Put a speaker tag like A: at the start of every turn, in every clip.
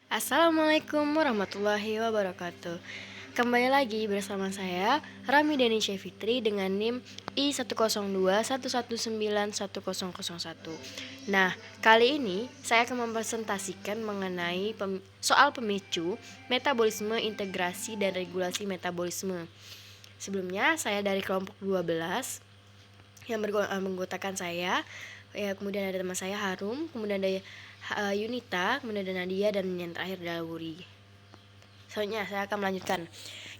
A: Assalamualaikum warahmatullahi wabarakatuh. Kembali lagi bersama saya Rami Denisha Fitri dengan NIM I102119101. Nah, kali ini saya akan mempresentasikan mengenai soal pemicu, metabolisme, integrasi, dan regulasi metabolisme. Sebelumnya saya dari kelompok 12 yang menggotakan saya, ya, kemudian ada teman saya Harum, kemudian ada Yunita, kemudian ada Nadia, dan yang terakhir adalah Wuri. Selanjutnya saya akan melanjutkan.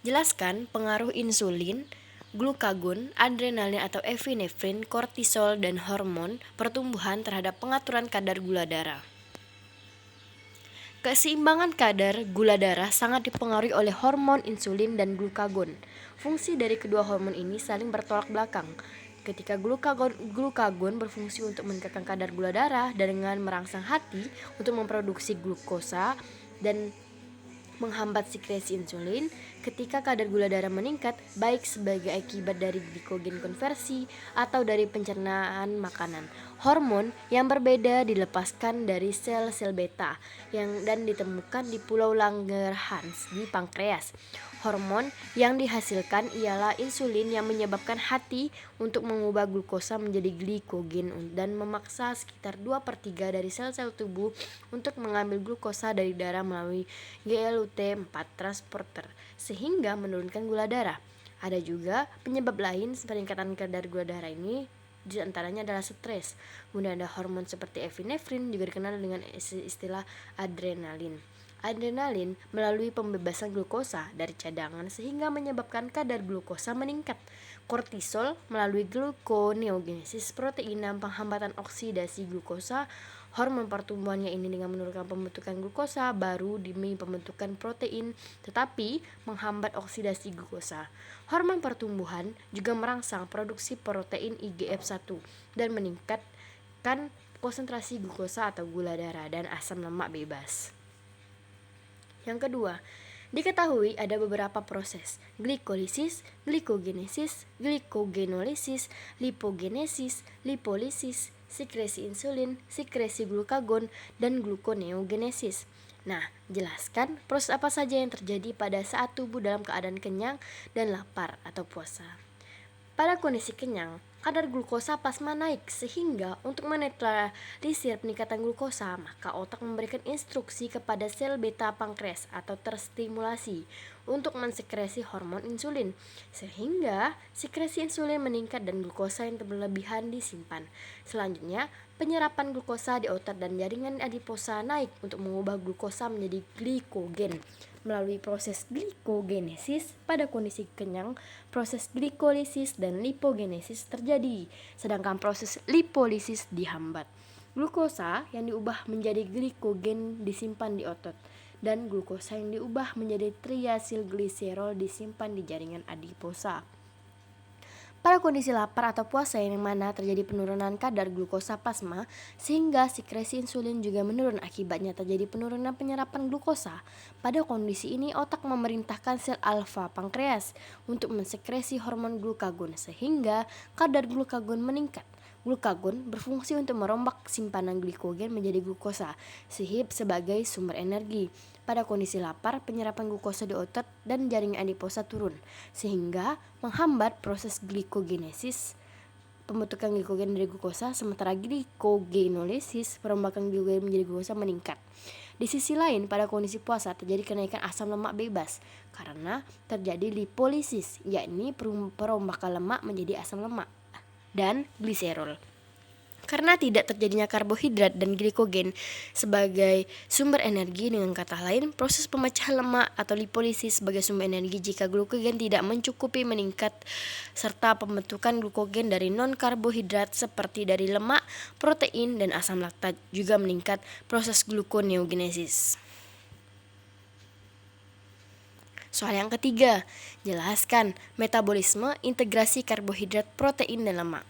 A: Jelaskan pengaruh insulin, glukagon, adrenalin atau epinefrin, kortisol, dan hormon pertumbuhan terhadap pengaturan kadar gula darah. Keseimbangan kadar gula darah sangat dipengaruhi oleh hormon insulin dan glukagon. Fungsi dari kedua hormon ini saling bertolak belakang. Ketika glukagon berfungsi untuk meningkatkan kadar gula darah dan dengan merangsang hati untuk memproduksi glukosa dan menghambat sekresi insulin. Ketika kadar gula darah meningkat, baik sebagai akibat dari glikogen konversi atau dari pencernaan makanan, hormon yang berbeda dilepaskan dari sel-sel beta dan ditemukan di Pulau Langerhans di pankreas. Hormon yang dihasilkan ialah insulin yang menyebabkan hati untuk mengubah glukosa menjadi glikogen dan memaksa sekitar 2/3 dari sel-sel tubuh untuk mengambil glukosa dari darah melalui GLUT4 transporter sehingga menurunkan gula darah. Ada juga penyebab lain peningkatan kadar gula darah ini, di antaranya adalah stres. Kemudian ada hormon seperti epinefrin, juga dikenal dengan istilah adrenalin. Adrenalin melalui pembebasan glukosa dari cadangan sehingga menyebabkan kadar glukosa meningkat. Kortisol melalui gluconeogenesis protein dan penghambatan oksidasi glukosa. Hormon pertumbuhannya ini dengan menurunkan pembentukan glukosa baru demi pembentukan protein, tetapi menghambat oksidasi glukosa. Hormon pertumbuhan juga merangsang produksi protein IGF-1 dan meningkatkan konsentrasi glukosa atau gula darah dan asam lemak bebas. Yang kedua, diketahui ada beberapa proses: glikolisis, glikogenesis, glikogenolisis, lipogenesis, lipolisis, sekresi insulin, sekresi glukagon, dan gluconeogenesis. Nah, jelaskan proses apa saja yang terjadi pada saat tubuh dalam keadaan kenyang dan lapar atau puasa. Pada kondisi kenyang, kadar glukosa plasma naik sehingga untuk menetralisir peningkatan glukosa, maka otak memberikan instruksi kepada sel beta pankreas atau terstimulasi untuk mensekresi hormon insulin sehingga sekresi insulin meningkat dan glukosa yang berlebihan disimpan. Selanjutnya, penyerapan glukosa di otot dan jaringan adiposa naik untuk mengubah glukosa menjadi glikogen. Melalui proses glikogenesis pada kondisi kenyang, proses glikolisis dan lipogenesis terjadi, sedangkan proses lipolisis dihambat. Glukosa yang diubah menjadi glikogen disimpan di otot, dan glukosa yang diubah menjadi triasilgliserol disimpan di jaringan adiposa. Pada kondisi lapar atau puasa yang mana terjadi penurunan kadar glukosa plasma sehingga sekresi insulin juga menurun, akibatnya terjadi penurunan penyerapan glukosa. Pada kondisi ini otak memerintahkan sel alfa pankreas untuk mensekresi hormon glukagon sehingga kadar glukagon meningkat. Glukagon berfungsi untuk merombak simpanan glikogen menjadi glukosa, sehingga sebagai sumber energi. Pada kondisi lapar, penyerapan glukosa di otot dan jaringan adiposa turun, sehingga menghambat proses glikogenesis, pembentukan glikogen dari glukosa, sementara glikogenolisis, perombakan glikogen menjadi glukosa, meningkat. Di sisi lain, pada kondisi puasa terjadi kenaikan asam lemak bebas karena terjadi lipolisis, yakni perombakan lemak menjadi asam lemak dan gliserol. Karena tidak terjadinya karbohidrat dan glikogen sebagai sumber energi, dengan kata lain, proses pemecahan lemak atau lipolisis sebagai sumber energi jika glukogen tidak mencukupi meningkat, serta pembentukan glukogen dari non-karbohidrat seperti dari lemak, protein, dan asam laktat juga meningkat proses gluconeogenesis. Soal yang ketiga, jelaskan metabolisme integrasi karbohidrat, protein, dan lemak.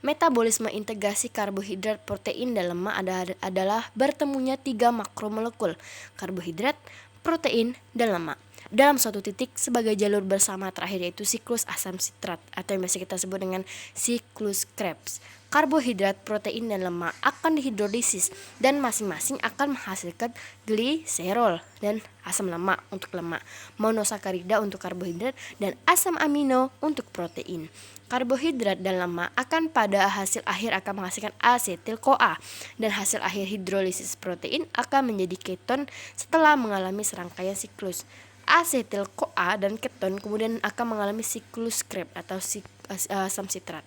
A: Metabolisme integrasi karbohidrat, protein, dan lemak adalah bertemunya 3 makromolekul karbohidrat, protein, dan lemak dalam suatu titik sebagai jalur bersama terakhir, yaitu siklus asam sitrat atau yang biasa kita sebut dengan siklus Krebs. karbohidrat, protein, dan lemak akan dihidrolisis dan masing-masing akan menghasilkan gliserol dan asam lemak untuk lemak, monosakarida untuk karbohidrat, dan asam amino untuk protein. Karbohidrat dan lemak akan pada hasil akhir akan menghasilkan asetil-CoA, dan hasil akhir hidrolisis protein akan menjadi keton setelah mengalami serangkaian siklus. Asetil-CoA dan keton kemudian akan mengalami siklus Krebs atau asam sitrat.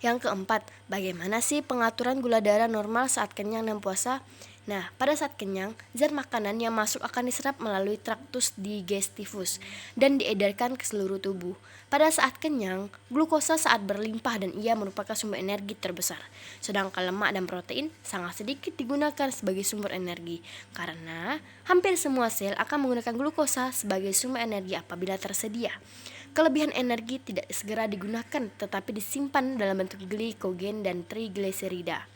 A: Yang keempat, bagaimana sih pengaturan gula darah normal saat kenyang dan puasa? Nah, pada saat kenyang, zat makanan yang masuk akan diserap melalui traktus digestivus dan diedarkan ke seluruh tubuh. Pada saat kenyang, glukosa saat berlimpah dan ia merupakan sumber energi terbesar. Sedangkan lemak dan protein sangat sedikit digunakan sebagai sumber energi, karena hampir semua sel akan menggunakan glukosa sebagai sumber energi apabila tersedia. Kelebihan energi tidak segera digunakan, tetapi disimpan dalam bentuk glikogen dan trigliserida.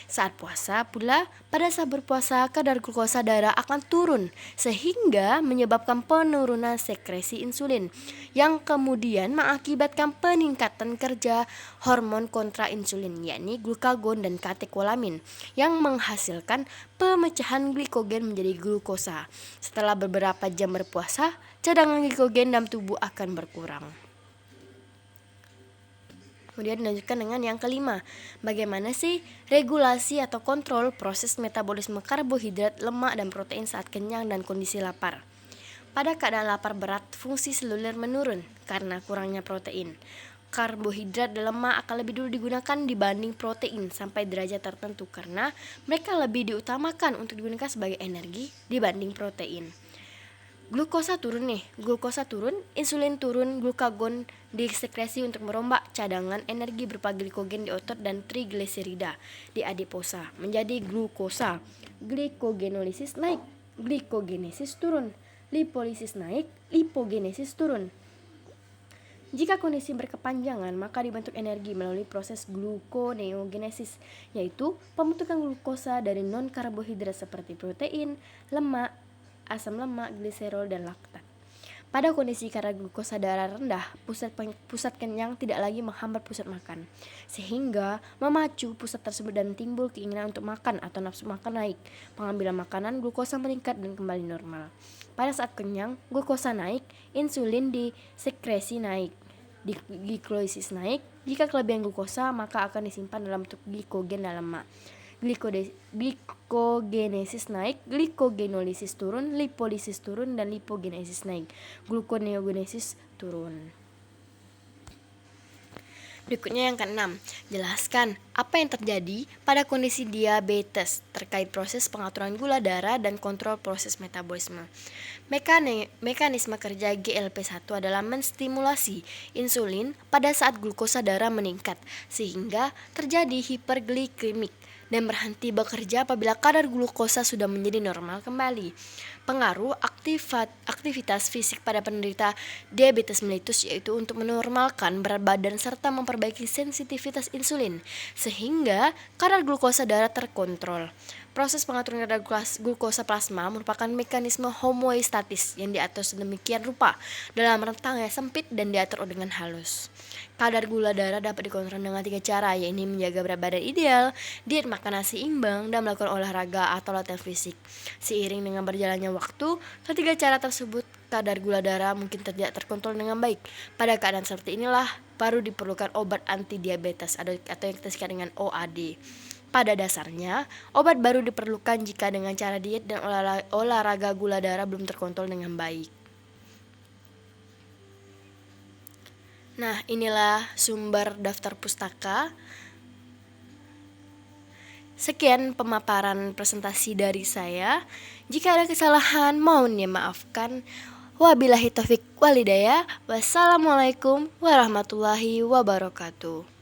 A: Saat puasa pula, pada saat berpuasa kadar glukosa darah akan turun sehingga menyebabkan penurunan sekresi insulin yang kemudian mengakibatkan peningkatan kerja hormon kontrainsulin yakni glukagon dan katekolamin yang menghasilkan pemecahan glikogen menjadi glukosa. Setelah beberapa jam berpuasa, cadangan glikogen dalam tubuh akan berkurang. Kemudian dilanjutkan dengan yang kelima, bagaimana sih regulasi atau kontrol proses metabolisme karbohidrat, lemak, dan protein saat kenyang dan kondisi lapar. Pada keadaan lapar berat, fungsi seluler menurun karena kurangnya protein. Karbohidrat dan lemak akan lebih dulu digunakan dibanding protein sampai derajat tertentu karena mereka lebih diutamakan untuk digunakan sebagai energi dibanding protein. Glukosa turun, insulin turun, glukagon disekresi untuk merombak cadangan energi berupa glikogen di otot dan trigliserida di adiposa menjadi glukosa. Glikogenolisis naik, glikogenesis turun, lipolisis naik, lipogenesis turun. Jika kondisi berkepanjangan, maka dibentuk energi melalui proses gluconeogenesis, yaitu pembentukan glukosa dari non-karbohidrat seperti protein, lemak, asam lemak, gliserol, dan laktat. Pada kondisi kadar glukosa darah rendah, pusat kenyang tidak lagi menghambat pusat makan, sehingga memacu pusat tersebut dan timbul keinginan untuk makan atau nafsu makan naik. Pengambilan makanan, glukosa meningkat dan kembali normal. Pada saat kenyang, glukosa naik, insulin disekresi naik, glikolisis naik. Jika kelebihan glukosa, maka akan disimpan dalam bentuk glikogen dan lemak. Glikogenesis naik, glikogenolisis turun, lipolisis turun, dan lipogenesis naik. Gluconeogenesis turun. Berikutnya yang keenam, jelaskan apa yang terjadi pada kondisi diabetes terkait proses pengaturan gula darah dan kontrol proses metabolisme. Mekanisme kerja GLP-1 adalah menstimulasi insulin pada saat glukosa darah meningkat sehingga terjadi hiperglikemik dan berhenti bekerja apabila kadar glukosa sudah menjadi normal kembali. Pengaruh aktivitas fisik pada penderita diabetes mellitus yaitu untuk menormalkan berat badan serta memperbaiki sensitivitas insulin sehingga kadar glukosa darah terkontrol. Proses pengaturan kadar glukosa plasma merupakan mekanisme homeostatis yang diatur sedemikian rupa dalam rentang yang sempit dan diatur dengan halus. Kadar gula darah dapat dikontrol dengan 3 cara, yaitu menjaga berat badan ideal, diet makan seimbang, dan melakukan olahraga atau latihan fisik. Seiring dengan berjalannya waktu, ketiga cara tersebut kadar gula darah mungkin tidak terkontrol dengan baik. Pada keadaan seperti inilah baru diperlukan obat anti diabetes atau yang kita singkat dengan OAD. Pada dasarnya, obat baru diperlukan jika dengan cara diet dan olahraga gula darah belum terkontrol dengan baik. Nah, inilah sumber daftar pustaka. Sekian pemaparan presentasi dari saya. Jika ada kesalahan, mohon dimaafkan. Wabillahi taufik walhidayah. Wassalamualaikum warahmatullahi wabarakatuh.